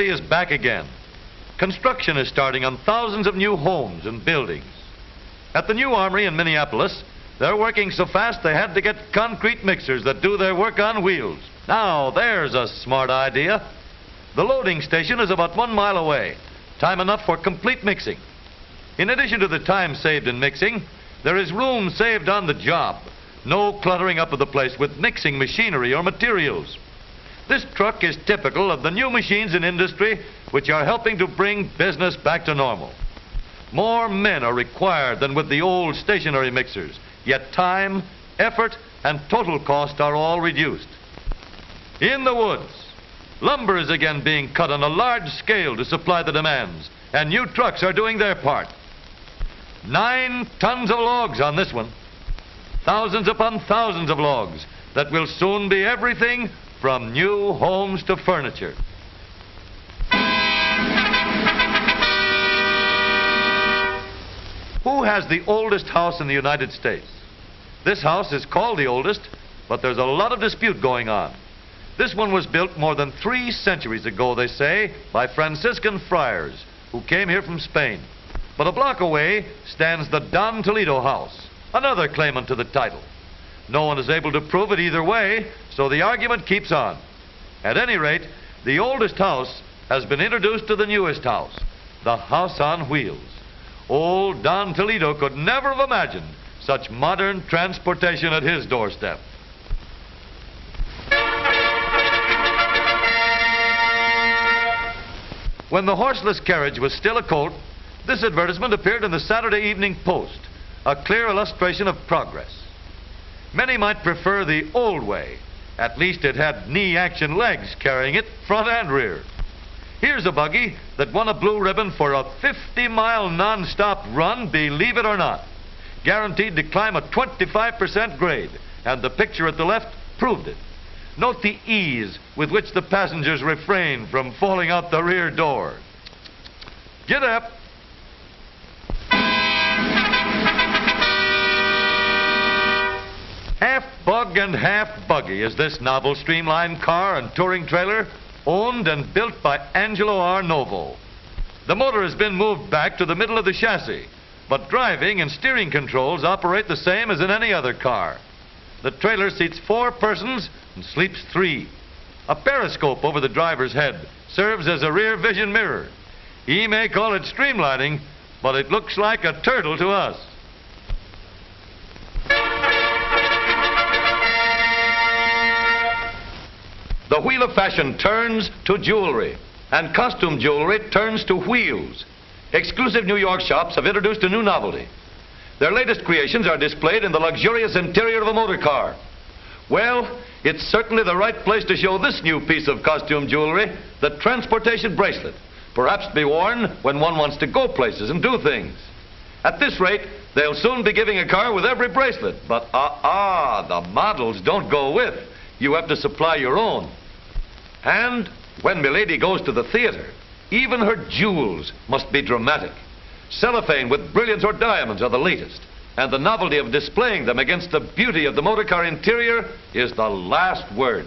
activity is back again. Construction is starting on thousands of new homes and buildings. At the new armory in Minneapolis, they're working so fast they had to get concrete mixers that do their work on wheels. Now, there's a smart idea. The loading station is about 1 mile away. Time enough for complete mixing. In addition to the time saved in mixing, there is room saved on the job. No cluttering up of the place with mixing machinery or materials. This truck is typical of the new machines in industry which are helping to bring business back to normal. More men are required than with the old stationary mixers, yet time, effort, and total cost are all reduced. In the woods, lumber is again being cut on a large scale to supply the demands, and new trucks are doing their part. 9 tons of logs on this one. Thousands upon thousands of logs that will soon be everything from new homes to furniture. Who has the oldest house in the United States? This house is called the oldest, but there's a lot of dispute going on. This one was built more than 3 centuries ago, they say, by Franciscan friars who came here from Spain. But a block away stands the Don Toledo house, another claimant to the title. No one is able to prove it either way, so the argument keeps on. At any rate, the oldest house has been introduced to the newest house, the house on wheels. Old Don Toledo could never have imagined such modern transportation at his doorstep. When the horseless carriage was still a colt, this advertisement appeared in the Saturday Evening Post, a clear illustration of progress. Many might prefer the old way. At least it had knee-action legs carrying it, front and rear. Here's a buggy that won a blue ribbon for a 50-mile non-stop run, believe it or not. Guaranteed to climb a 25% grade, and the picture at the left proved it. Note the ease with which the passengers refrain from falling out the rear door. Get up. Half bug and half buggy is this novel streamlined car and touring trailer, owned and built by Angelo R. Novo. The motor has been moved back to the middle of the chassis, but driving and steering controls operate the same as in any other car. The trailer seats 4 persons and sleeps 3. A periscope over the driver's head serves as a rear vision mirror. He may call it streamlining, but it looks like a turtle to us. The wheel of fashion turns to jewelry, and costume jewelry turns to wheels. Exclusive New York shops have introduced a new novelty. Their latest creations are displayed in the luxurious interior of a motor car. Well, it's certainly the right place to show this new piece of costume jewelry, the transportation bracelet, perhaps to be worn when one wants to go places and do things. At this rate, they'll soon be giving a car with every bracelet, but the models don't go with. You have to supply your own. And when milady goes to the theater, even her jewels must be dramatic. Cellophane with brilliants or diamonds are the latest, and the novelty of displaying them against the beauty of the motor car interior is the last word.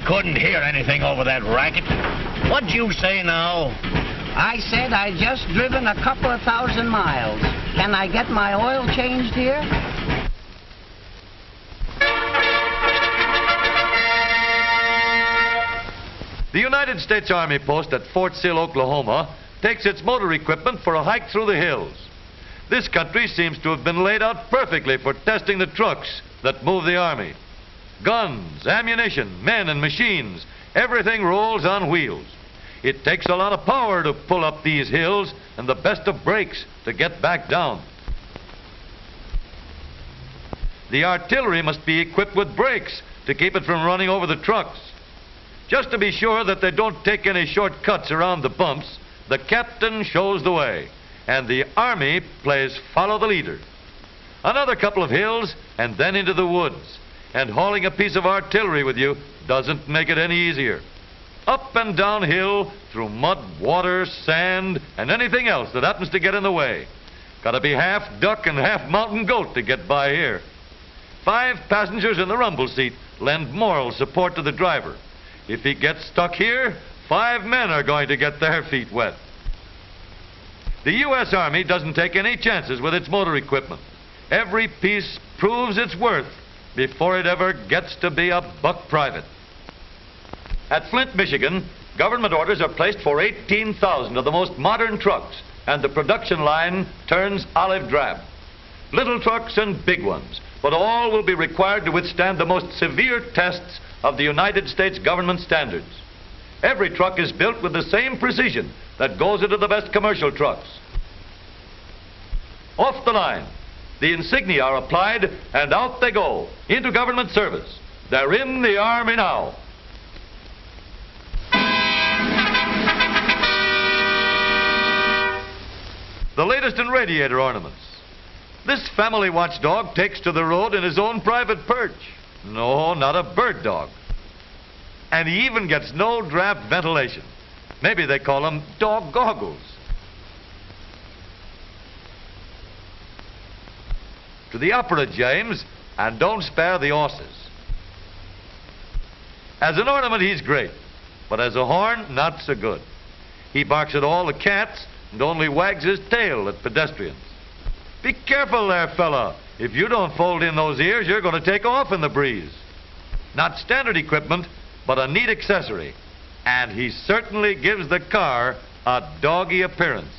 Couldn't hear anything over that racket. What'd you say now? I said I just driven a couple of 1,000 miles. Can I get my oil changed here? The United States Army post at Fort Sill, Oklahoma, takes its motor equipment for a hike through the hills. This country seems to have been laid out perfectly for testing the trucks that move the Army. Guns, ammunition, men and machines, everything rolls on wheels. It takes a lot of power to pull up these hills and the best of brakes to get back down. The artillery must be equipped with brakes to keep it from running over the trucks. Just to be sure that they don't take any shortcuts around the bumps, the captain shows the way, and the Army plays follow the leader. Another couple of hills and then into the woods, and hauling a piece of artillery with you doesn't make it any easier. Up and down hill through mud, water, sand, and anything else that happens to get in the way. Gotta be half duck and half mountain goat to get by here. 5 passengers in the rumble seat lend moral support to the driver. If he gets stuck here, 5 men are going to get their feet wet. The U.S. Army doesn't take any chances with its motor equipment. Every piece proves its worth before it ever gets to be a buck private. At Flint, Michigan, government orders are placed for 18,000 of the most modern trucks, and the production line turns olive drab. Little trucks and big ones, but all will be required to withstand the most severe tests of the United States government standards. Every truck is built with the same precision that goes into the best commercial trucks. Off the line, the insignia are applied, and out they go, into government service. They're in the Army now. The latest in radiator ornaments. This family watchdog takes to the road in his own private perch. No, not a bird dog. And he even gets no draft ventilation. Maybe they call them dog goggles. To the opera, James, and don't spare the horses. As an ornament, he's great, but as a horn, not so good. He barks at all the cats and only wags his tail at pedestrians. Be careful there, fella. If you don't fold in those ears, you're going to take off in the breeze. Not standard equipment, but a neat accessory. And he certainly gives the car a doggy appearance.